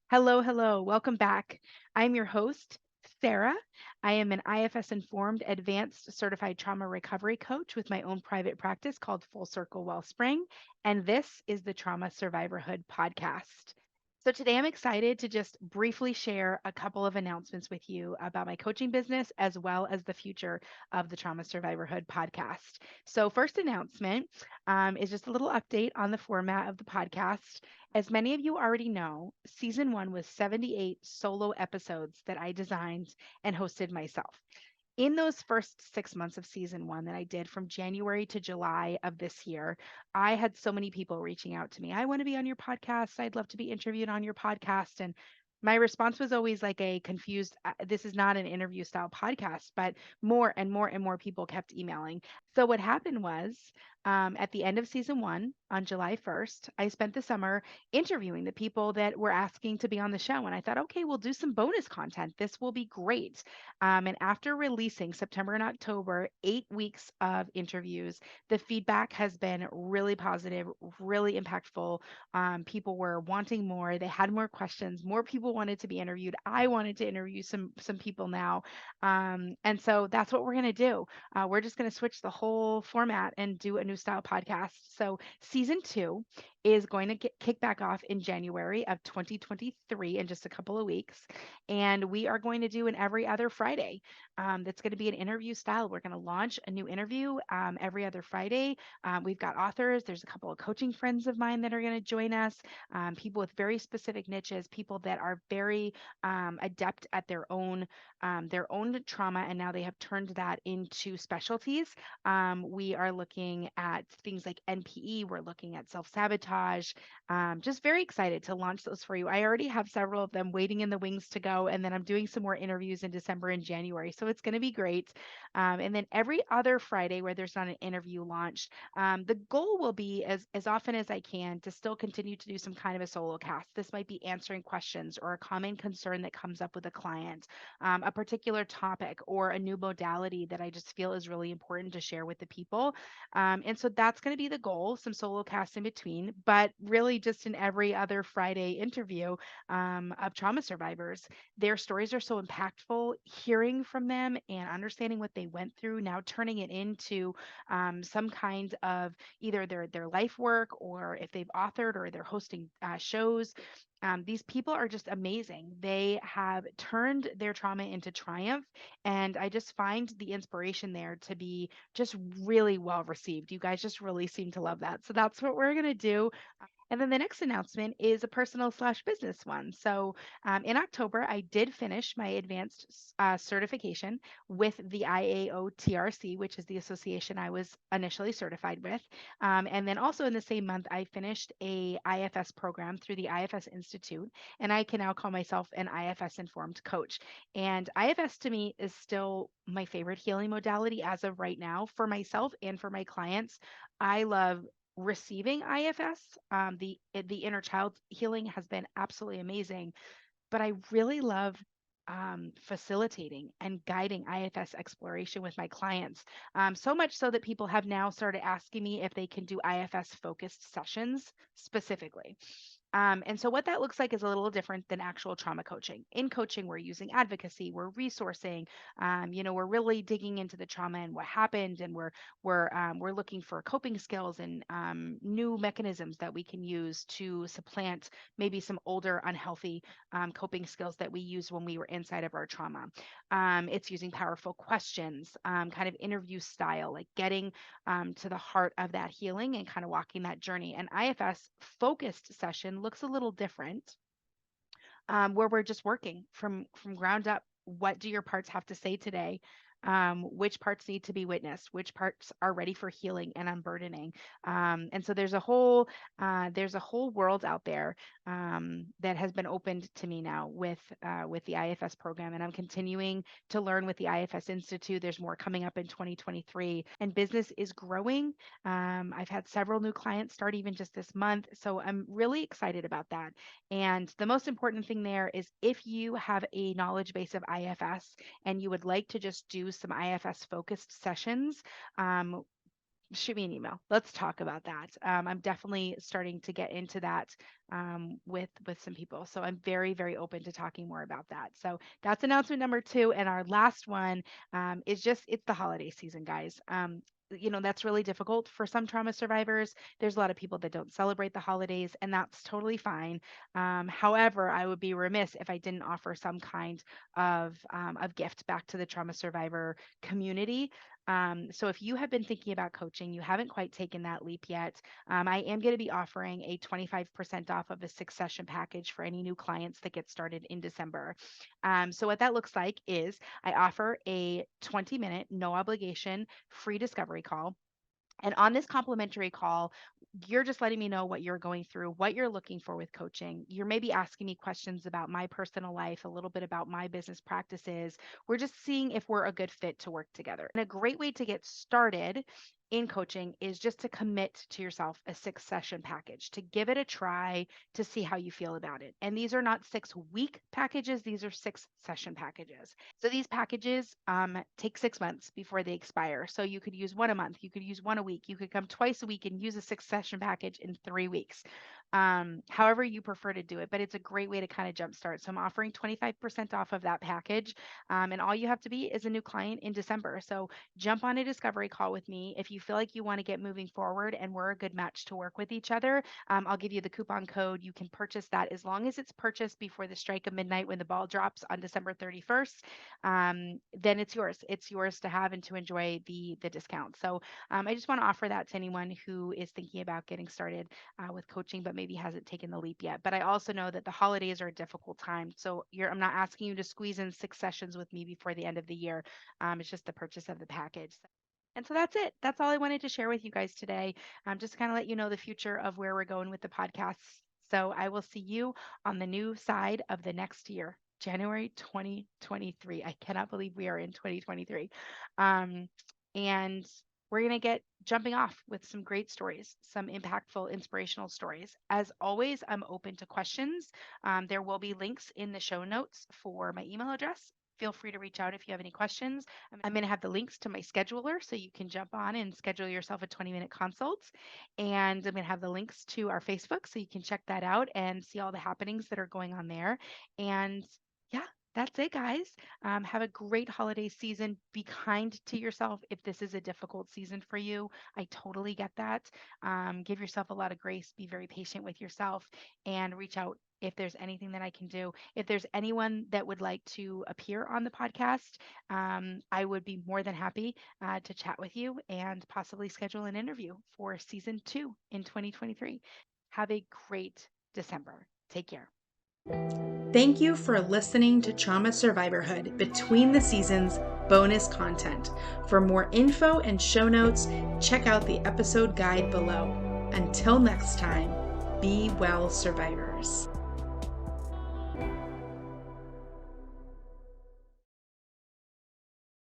Hello, hello. Welcome back. I'm your host, Sarah. I am an IFS informed advanced certified trauma recovery coach with my own private practice called Full Circle Wellspring. And this is the Trauma Survivorhood Podcast. So, today I'm excited to just briefly share a couple of announcements with you about my coaching business as well as the future of the Trauma Survivorhood podcast. So, first announcement is just a little update on the format of the podcast. As many of you already know, season one was 78 solo episodes that I designed and hosted myself. In those first 6 months of season one that I did from January to July of this year, I had so many people reaching out to me. I want to be on your podcast. I'd love to be interviewed on your podcast. And my response was always like a confused, this is not an interview style podcast, but more and more and more people kept emailing. So what happened was at the end of season one on July 1st, I spent the summer interviewing the people that were asking to be on the show. And I thought, okay, we'll do some bonus content. This will be great. And after releasing September and October, 8 weeks of interviews, the feedback has been really positive, really impactful. People were wanting more. They had more questions. More people wanted to be interviewed. I wanted to interview some people now, and so that's what we're gonna do. We're just gonna switch the whole format and do a new style podcast. So season two is going to kick back off in January of 2023 in just a couple of weeks. And we are going to do an every other Friday. That's going to be an interview style. We're going to launch a new interview every other Friday. We've got authors. There's a couple of coaching friends of mine that are going to join us, people with very specific niches, people that are very adept at their own trauma, and now they have turned that into specialties. We are looking at things like NPE. We're looking at self sabotage. Just very excited to launch those for you. I already have several of them waiting in the wings to go, and then I'm doing some more interviews in December and January. So it's going to be great. And then every other Friday where there's not an interview launched, the goal will be as often as I can to still continue to do some kind of a solo cast. This might be answering questions or a common concern that comes up with a client, a particular topic, or a new modality that I just feel is really important to share with the people. And so that's going to be the goal, some solo casts in between, but really just in every other Friday interview of trauma survivors. Their stories are so impactful. Hearing from them and understanding what they went through, now turning it into some kind of either their life work, or if they've authored or they're hosting shows. These people are just amazing. They have turned their trauma into triumph. And I just find the inspiration there to be just really well received. You guys just really seem to love that. So that's what we're going to do. And then the next announcement is a personal slash business one. So in October, I did finish my advanced certification with the IAOTRC, which is the association I was initially certified with. And then also in the same month, I finished a IFS program through the IFS Institute, and I can now call myself an IFS informed coach. And IFS to me is still my favorite healing modality as of right now for myself and for my clients. I love receiving IFS. The inner child healing has been absolutely amazing, but I really love facilitating and guiding IFS exploration with my clients. So much so that people have now started asking me if they can do IFS focused sessions specifically. And so, what that looks like is a little different than actual trauma coaching. In coaching, we're using advocacy, we're resourcing, we're really digging into the trauma and what happened, and we're looking for coping skills and new mechanisms that we can use to supplant maybe some older unhealthy coping skills that we used when we were inside of our trauma. It's using powerful questions, kind of interview style, like getting to the heart of that healing and kind of walking that journey. An IFS focused session looks a little different, where we're just working from ground up. What do your parts have to say today? Which parts need to be witnessed? Which parts are ready for healing and unburdening? And so there's a whole world out there that has been opened to me now with the IFS program, and I'm continuing to learn with the IFS Institute. There's more coming up in 2023, and business is growing. I've had several new clients start even just this month, so I'm really excited about that. And the most important thing there is if you have a knowledge base of IFS and you would like to just do some IFS focused sessions, um, shoot me an email. Let's talk about that. I'm definitely starting to get into that with some people. So I'm very, very open to talking more about that. So that's announcement number two. And our last one is just it's the holiday season, guys. That's really difficult for some trauma survivors. There's a lot of people that don't celebrate the holidays, and that's totally fine. However, I would be remiss if I didn't offer some kind of gift back to the trauma survivor community. So if you have been thinking about coaching, you haven't quite taken that leap yet, I am going to be offering a 25% off of a 6 session package for any new clients that get started in December. So what that looks like is I offer a 20-minute, no obligation, free discovery call. And on this complimentary call, you're just letting me know what you're going through, what you're looking for with coaching. You're maybe asking me questions about my personal life, a little bit about my business practices. We're just seeing if we're a good fit to work together. And a great way to get started in coaching is just to commit to yourself a 6 session package, to give it a try, to see how you feel about it. And these are not 6 week packages, these are 6 session packages. So these packages take 6 months before they expire. So you could use one a month, you could use one a week, you could come twice a week and use a 6 session package in 3 weeks. However you prefer to do it, but it's a great way to kind of jumpstart. So I'm offering 25% off of that package. And all you have to be is a new client in December. So jump on a discovery call with me. If you feel like you want to get moving forward and we're a good match to work with each other, I'll give you the coupon code. You can purchase that as long as it's purchased before the strike of midnight when the ball drops on December 31st. Then it's yours. It's yours to have and to enjoy the discount. So I just want to offer that to anyone who is thinking about getting started with coaching, but maybe hasn't taken the leap yet. But I also know that the holidays are a difficult time. So I'm not asking you to squeeze in 6 sessions with me before the end of the year. It's just the purchase of the package. And so that's it. That's all I wanted to share with you guys today. Just to kind of let you know the future of where we're going with the podcast. So I will see you on the new side of the next year, January 2023. I cannot believe we are in 2023. And we're going to get jumping off with some great stories, some impactful, inspirational stories. As always, I'm open to questions. There will be links in the show notes for my email address. Feel free to reach out if you have any questions. I'm going to have the links to my scheduler so you can jump on and schedule yourself a 20-minute consult. And I'm going to have the links to our Facebook so you can check that out and see all the happenings that are going on there. And yeah, that's it, guys. Have a great holiday season. Be kind to yourself if this is a difficult season for you. I totally get that. Give yourself a lot of grace. Be very patient with yourself and reach out if there's anything that I can do. If there's anyone that would like to appear on the podcast, I would be more than happy to chat with you and possibly schedule an interview for season 2 in 2023. Have a great December. Take care. Thank you for listening to Trauma Survivorhood Between the Seasons bonus content. For more info and show notes, check out the episode guide below. Until next time, be well, survivors.